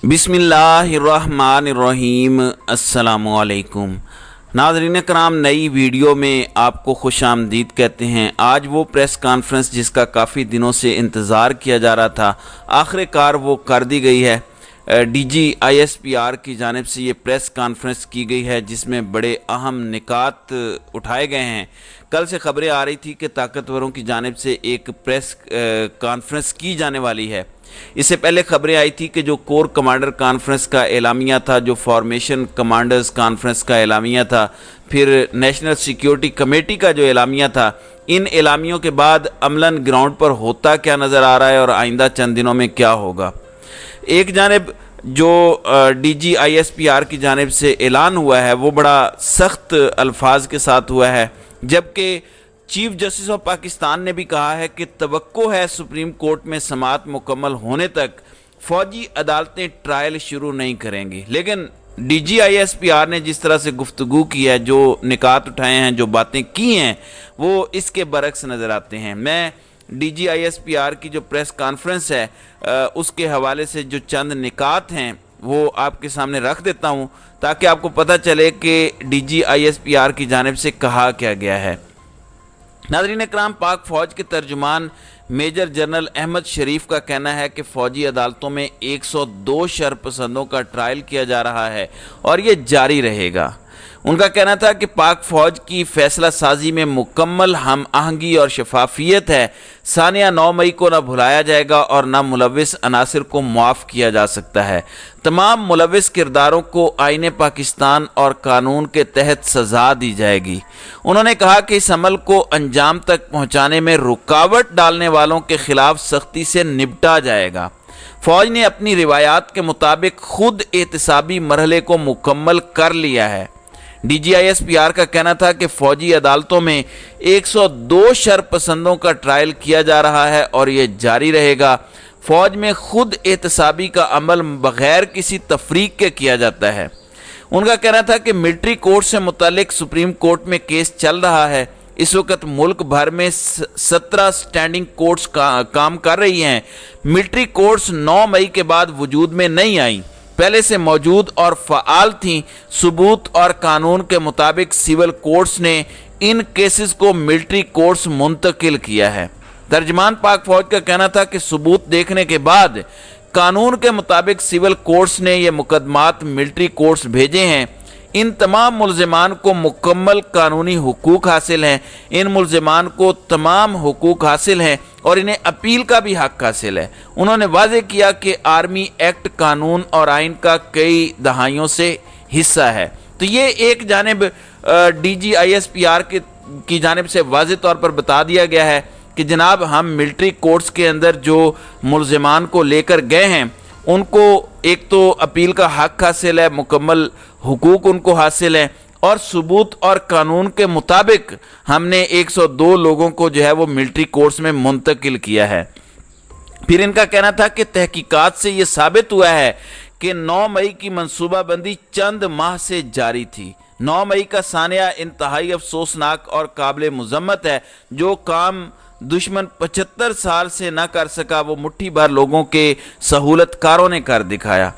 बिस्मिल्लाहिर्रहमानिर्रहीम। अस्सलामुअलैकुम नाज़रीन कराम, नई वीडियो में आपको खुश आमदीद कहते हैं। आज वो प्रेस कॉन्फ्रेंस जिसका काफ़ी दिनों से इंतज़ार किया जा रहा था, आखिरकार वो कर दी गई है। DGISPR की जानिब से ये प्रेस कॉन्फ्रेंस की गई है जिसमें बड़े अहम निकात उठाए गए हैं। कल से खबरें आ रही थी कि ताकतवरों की जानिब से एक प्रेस कॉन्फ्रेंस की जाने वाली है। इससे पहले खबरें आई थी कि जो कोर कमांडर कॉन्फ्रेंस का एलामिया था, जो फॉर्मेशन कमांडर्स कॉन्फ्रेंस का एलामिया था, फिर नेशनल सिक्योरिटी कमेटी का जो एलामिया था, इन एलामियों के बाद अमलन ग्राउंड पर होता क्या नज़र आ रहा है और आइंदा चंद दिनों में क्या होगा। एक जानिब जो DGISPR की जानिब से ऐलान हुआ है वो बड़ा सख्त अल्फाज के साथ हुआ है, जबकि चीफ जस्टिस ऑफ पाकिस्तान ने भी कहा है कि तवक्को है सुप्रीम कोर्ट में समाअत मुकम्मल होने तक फ़ौजी अदालतें ट्रायल शुरू नहीं करेंगी। लेकिन DGISPR ने जिस तरह से गुफ्तगू की है, जो निकात उठाए हैं, जो बातें की हैं, वो इसके बरक्स नज़र आते हैं। मैं DGISPR की जो प्रेस कॉन्फ्रेंस है उसके हवाले से जो चंद निकात हैं वो आपके सामने रख देता हूँ ताकि आपको पता चले कि DGISPR की जानिब से कहा क्या गया है। नाज़रीन इकराम, पाक फ़ौज के तर्जुमान मेजर जनरल अहमद शरीफ का कहना है कि फ़ौजी अदालतों में 102 शरपसंदों का ट्रायल किया जा रहा है और ये जारी रहेगा। उनका कहना था कि पाक फ़ौज की फ़ैसला साजी में मुकम्मल हम आहंगी और शफाफियत है। सानिया 9 मई को न भुलाया जाएगा और न मुलविस अनासिर को मुआफ़ किया जा सकता है। तमाम मुलविस किरदारों को आईने पाकिस्तान और कानून के तहत सज़ा दी जाएगी। उन्होंने कहा कि इस अमल को अंजाम तक पहुँचाने में रुकावट डालने वालों के ख़िलाफ़ सख्ती से निपटा जाएगा। फ़ौज ने अपनी रिवायात के मुताबिक खुद एहतसाबी मरहले को मुकम्मल कर लिया है। DGISPR का कहना था कि फ़ौजी अदालतों में 102 शरपसंदों का ट्रायल किया जा रहा है और ये जारी रहेगा। फ़ौज में खुद एहतसाबी का अमल बग़ैर किसी तफरीक के किया जाता है। उनका कहना था कि मिलिट्री कोर्ट से मुतालिक सुप्रीम कोर्ट में केस चल रहा है। इस वक्त मुल्क भर में 17 स्टैंडिंग कोर्ट्स काम कर रही हैं। मिलिट्री कोर्ट्स 9 मई के बाद वजूद में नहीं आई, पहले से मौजूद और फ़आल थीं। सबूत और कानून के मुताबिक सिविल कोर्ट्स ने इन केसेस को मिलिट्री कोर्ट्स मुंतकिल किया है। तर्जमान पाक फ़ौज का कहना था कि सबूत देखने के बाद कानून के मुताबिक सिविल कोर्ट्स ने ये मुकदमात मिलिट्री कोर्ट्स भेजे हैं। इन तमाम मुल्ज़िमान को मुकम्मल कानूनी हुकूक हासिल हैं। इन मुल्ज़िमान को तमाम हुकूक हासिल हैं और इन्हें अपील का भी हक हासिल है। उन्होंने वाज़ेह किया कि आर्मी एक्ट कानून और आइन का कई दहाइयों से हिस्सा है। तो ये एक जानिब DGISPR की जानिब से वाज़ेह तौर पर बता दिया गया है कि जनाब हम मिलिट्री कोर्ट्स के अंदर जो मुल्ज़िमान को लेकर गए हैं उनको एक तो अपील का हक हासिल है, मुकम्मल हुकूक उनको हासिल है और सबूत और कानून के मुताबिक हमने 102 लोगों को जो है वो मिलिट्री कोर्ट्स में मुंतकिल किया है। फिर इनका कहना था कि तहकीकात से ये साबित हुआ है कि 9 मई की मनसूबाबंदी चंद माह से जारी थी। 9 मई का सानिया इंतहाई अफसोसनाक और काबिल मुज़म्मत है। जो काम दुश्मन 75 साल से न कर सका वो मुट्ठी भर लोगों के सहूलतकारों ने कर दिखाया।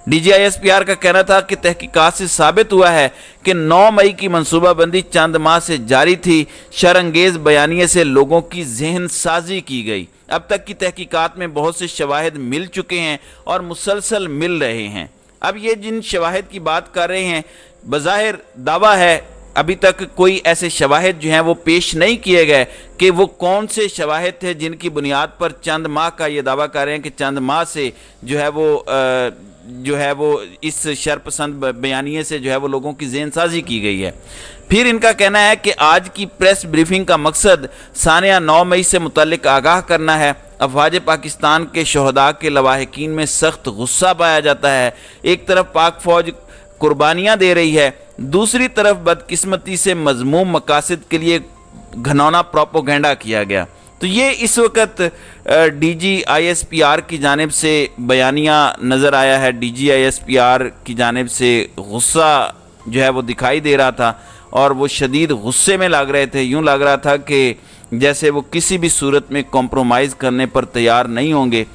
DGISPR का कहना था कि तहकीकात से साबित हुआ है कि 9 मई की मनसूबाबंदी चंद माह से जारी थी। शरंगेज बयानिए से लोगों की जहन साजी की गई। अब तक की तहकीकात में बहुत से शवाहिद मिल चुके हैं और मुसलसल मिल रहे हैं। अब ये जिन शवाहिद की बात कर रहे हैं, बज़ाहिर दावा है, अभी तक कोई ऐसे शवाहिद जो हैं वो पेश नहीं किए गए कि वो कौन से शवाहिद थे जिनकी बुनियाद पर चंद माह का ये दावा कर रहे हैं कि चंद माह से जो है वो इस शरपसंद बयानिए से जो है वो लोगों की ज़हनसाजी की गई है। फिर इनका कहना है कि आज की प्रेस ब्रीफिंग का मकसद सानिया 9 मई से मुतल्लिक आगाह करना है। अफवाज पाकिस्तान के शहदा के लवाहिकीन में सख्त गुस्सा पाया जाता है। एक तरफ पाक फ़ौज कुर्बानियाँ दे रही है, दूसरी तरफ बदकिस्मती से मज़मूम मकासद के लिए घनौना प्रोपोगेंडा किया गया। तो ये इस वक्त DGISPR की जानिब से बयानिया नज़र आया है। DGISPR की जानिब से गुस्सा जो है वो दिखाई दे रहा था और वो शदीद गुस्से में लग रहे थे। यूँ लग रहा था कि जैसे वो किसी भी सूरत में कॉम्प्रोमाइज़ करने पर तैयार नहीं होंगे।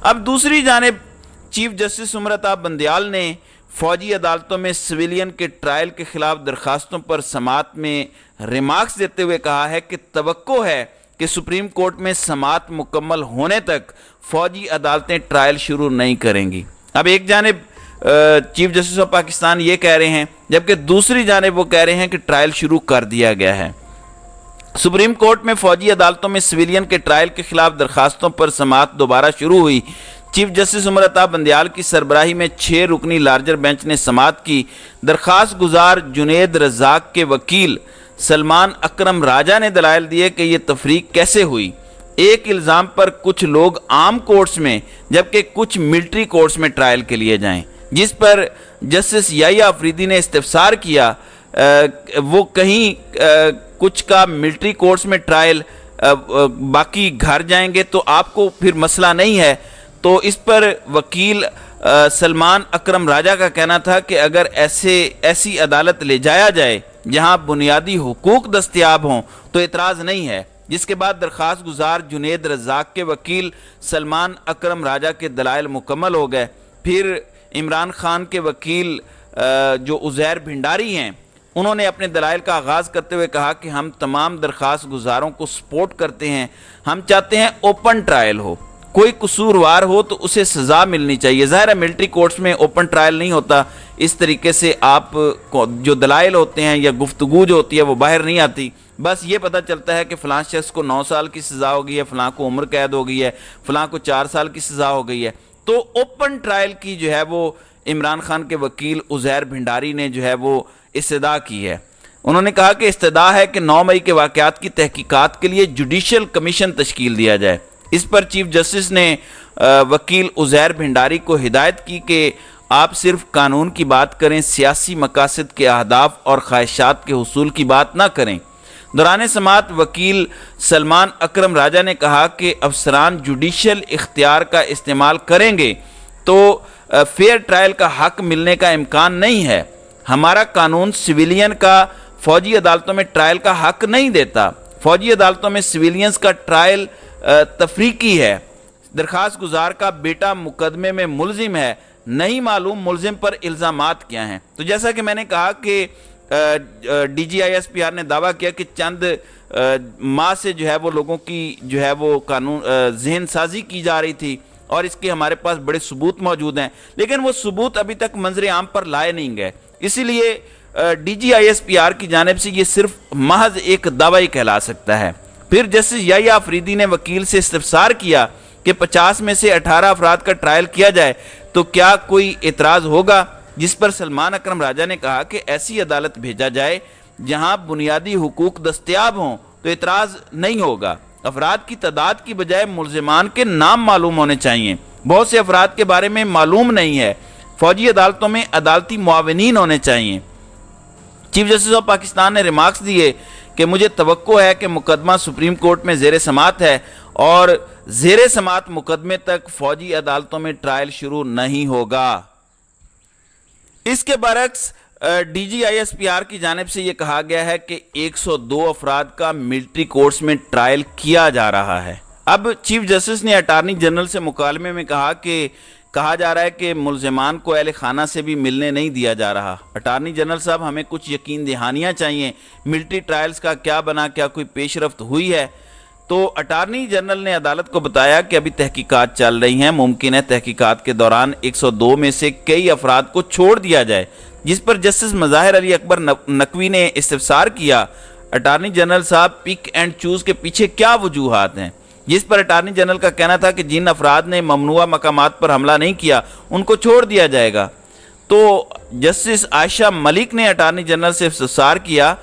अब दूसरी जानिब چیف جسٹس عمر عطا بندیال نے فوجی عدالتوں میں سویلین کے ٹرائل کے خلاف درخواستوں پر سماعت میں ریمارکس دیتے ہوئے کہا ہے کہ توقع ہے کہ سپریم کورٹ میں سماعت مکمل ہونے تک فوجی عدالتیں ٹرائل شروع نہیں کریں گی۔ اب ایک جانب چیف جسٹس آف پاکستان یہ کہہ رہے ہیں، جبکہ دوسری جانب وہ کہہ رہے ہیں کہ ٹرائل شروع کر دیا گیا ہے۔ سپریم کورٹ میں فوجی عدالتوں میں سویلین کے ٹرائل کے خلاف درخواستوں پر سماعت دوبارہ شروع ہوئی۔ چیف جسٹس عمر عطا بندیال کی سربراہی میں 6 رکنی لارجر بینچ نے سماعت کی۔ درخواست گزار جنید رزاق کے وکیل سلمان اکرم راجہ نے دلائل دیے کہ یہ تفریق کیسے ہوئی۔ ایک الزام پر کچھ لوگ عام کورٹس میں جبکہ کچھ ملٹری کورٹس میں ٹرائل کے لیے جائیں، جس پر جسٹس یحییٰ آفریدی نے استفسار کیا وہ کہیں کچھ کا ملٹری کورٹس میں ٹرائل باقی گھر جائیں گے تو آپ کو پھر مسئلہ نہیں ہے۔ تو اس پر وکیل سلمان اکرم راجہ کا کہنا تھا کہ اگر ایسی عدالت لے جایا جائے جہاں بنیادی حقوق دستیاب ہوں تو اعتراض نہیں ہے، جس کے بعد درخواست گزار جنید رزاق کے وکیل سلمان اکرم راجہ کے دلائل مکمل ہو گئے۔ پھر عمران خان کے وکیل جو عزیر بھنڈاری ہیں، انہوں نے اپنے دلائل کا آغاز کرتے ہوئے کہا کہ ہم تمام درخواست گزاروں کو سپورٹ کرتے ہیں، ہم چاہتے ہیں اوپن ٹرائل ہو، کوئی قصوروار ہو تو اسے سزا ملنی چاہیے۔ ظاہر ہے ملٹری کورٹس میں اوپن ٹرائل نہیں ہوتا، اس طریقے سے آپ جو دلائل ہوتے ہیں یا گفتگو جو ہوتی ہے وہ باہر نہیں آتی، بس یہ پتہ چلتا ہے کہ فلاں شخص کو 9 سال کی سزا ہو گئی ہے، فلاں کو عمر قید ہو گئی ہے، فلاں کو 4 سال کی سزا ہو گئی ہے۔ تو اوپن ٹرائل کی جو ہے وہ عمران خان کے وکیل عزیر بھنڈاری نے جو ہے وہ استدعا کی ہے۔ انہوں نے کہا کہ استدعا ہے کہ 9 مئی کے واقعات کی تحقیقات کے لیے جوڈیشل کمیشن تشکیل دیا جائے۔ اس پر چیف جسٹس نے وکیل عزیر بھنڈاری کو ہدایت کی کہ آپ صرف قانون کی بات کریں، سیاسی مقاصد کے اہداف اور خواہشات کے حصول کی بات نہ کریں۔ دوران سماعت وکیل سلمان اکرم راجہ نے کہا کہ افسران جوڈیشل اختیار کا استعمال کریں گے تو فیئر ٹرائل کا حق ملنے کا امکان نہیں ہے۔ ہمارا قانون سویلین کا فوجی عدالتوں میں ٹرائل کا حق نہیں دیتا۔ فوجی عدالتوں میں سویلینز کا ٹرائل تفریقی ہے۔ درخواست گزار کا بیٹا مقدمے میں ملزم ہے، نہیں معلوم ملزم پر الزامات کیا ہیں۔ تو جیسا کہ میں نے کہا کہ D G I S P R نے دعویٰ کیا کہ چند ماہ سے جو ہے وہ لوگوں کی جو ہے وہ قانون ذہن سازی کی جا رہی تھی اور اس کے ہمارے پاس بڑے ثبوت موجود ہیں، لیکن وہ ثبوت ابھی تک منظر عام پر لائے نہیں گئے۔ اسی لیے D G I S P R کی جانب سے یہ صرف محض ایک دعویٰ ہی کہلا سکتا ہے۔ پھر جسٹس یحییٰ آفریدی نے وکیل سے استفسار کیا کہ 50 میں سے 18 افراد کا ٹرائل کیا جائے تو کیا کوئی اعتراض ہوگا، جس پر سلمان اکرم راجہ نے کہا کہ ایسی عدالت بھیجا جائے جہاں بنیادی حقوق دستیاب ہوں تو اعتراض نہیں ہوگا۔ افراد کی تعداد کی بجائے ملزمان کے نام معلوم ہونے چاہیے، بہت سے افراد کے بارے میں معلوم نہیں ہے۔ فوجی عدالتوں میں عدالتی معاونین ہونے چاہیے۔ چیف جسٹس آف پاکستان نے ریمارکس دیے کہ مجھے توقع ہے کہ مقدمہ سپریم کورٹ میں زیر سماعت ہے اور زیر سماعت مقدمے تک فوجی عدالتوں میں ٹرائل شروع نہیں ہوگا۔ اس کے برعکس D G I S P R کی جانب سے یہ کہا گیا ہے کہ 102 افراد کا ملٹری کورٹس میں ٹرائل کیا جا رہا ہے۔ اب چیف جسٹس نے اٹارنی جنرل سے مکالمے میں کہا جا رہا ہے کہ ملزمان کو اہل خانہ سے بھی ملنے نہیں دیا جا رہا۔ اٹارنی جنرل صاحب ہمیں کچھ یقین دہانیاں چاہیے، ملٹری ٹرائلز کا کیا بنا، کیا کوئی پیش رفت ہوئی ہے؟ تو اٹارنی جنرل نے عدالت کو بتایا کہ ابھی تحقیقات چل رہی ہیں، ممکن ہے تحقیقات کے دوران 102 میں سے کئی افراد کو چھوڑ دیا جائے، جس پر جسٹس مظاہر علی اکبر نقوی نے استفسار کیا اٹارنی جنرل صاحب پک اینڈ چوز کے پیچھے کیا وجوہات ہیں، جس پر اٹارنی جنرل کا کہنا تھا کہ جن افراد نے ممنوعہ مقامات پر حملہ نہیں کیا ان کو چھوڑ دیا جائے گا۔ تو جسٹس عائشہ ملک نے اٹارنی جنرل سے استفسار کیا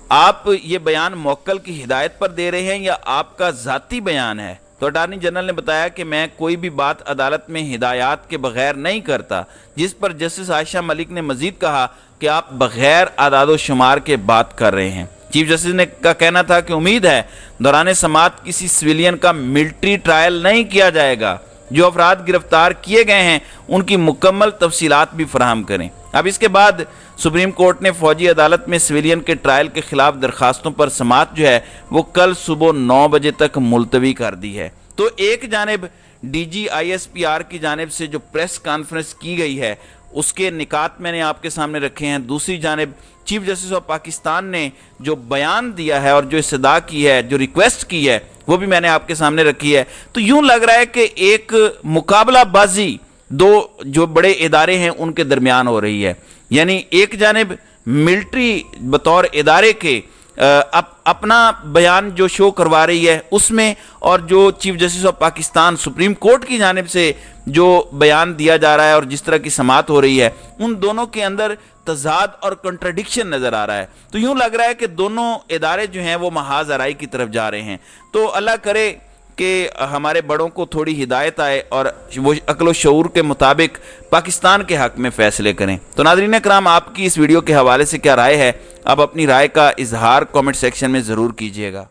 آپ یہ بیان موکل کی ہدایت پر دے رہے ہیں یا آپ کا ذاتی بیان ہے؟ تو اٹارنی جنرل نے بتایا کہ میں کوئی بھی بات عدالت میں ہدایات کے بغیر نہیں کرتا، جس پر جسٹس عائشہ ملک نے مزید کہا کہ آپ بغیر اعداد و شمار کے بات کر رہے ہیں۔ چیف جسٹس نے کا کہنا تھا کہ امید ہے دوران سماعت کسی سویلین کا ملٹری ٹرائل نہیں کیا جائے گا، جو افراد گرفتار کیے گئے ہیں ان کی مکمل تفصیلات بھی فراہم کریں۔ اب اس کے بعد سپریم کورٹ نے فوجی عدالت میں سویلین کے ٹرائل کے خلاف درخواستوں پر سماعت جو ہے وہ کل صبح 9 بجے تک ملتوی کر دی ہے۔ تو ایک جانب DGISPR की जानिब से जो प्रेस कॉन्फ्रेंस की गई है उसके निकात मैंने आपके सामने रखे हैं। दूसरी जानिब चीफ जस्टिस ऑफ पाकिस्तान ने जो बयान दिया है और जो इस्तदा की है, जो रिक्वेस्ट की है, वो भी मैंने आपके सामने रखी है। तो यूं लग रहा है कि एक मुकाबलाबाजी दो जो बड़े इदारे हैं उनके दरमियान हो रही है। यानी एक जानिब मिलिट्री बतौर इदारे के अपना बयान जो शो करवा रही है उसमें, और जो chief justice of Pakistan supreme court की जानिब से जो बयान दिया जा रहा है और जिस तरह की समाअत हो रही है, उन दोनों के अंदर तजाद और कंट्राडिक्शन नज़र आ रहा है। तो यूं लग रहा है कि दोनों इदारे जो हैं वो महाज आराई की तरफ जा रहे हैं। तो अल्लाह करे कि हमारे बड़ों को थोड़ी हिदायत आए और वो अक्ल व शऊर के मुताबिक पाकिस्तान के हक़ में फ़ैसले करें। तो नाज़रीन कराम, आपकी इस वीडियो के हवाले से क्या राय है? आप अपनी राय का इजहार कमेंट सेक्शन में ज़रूर कीजिएगा।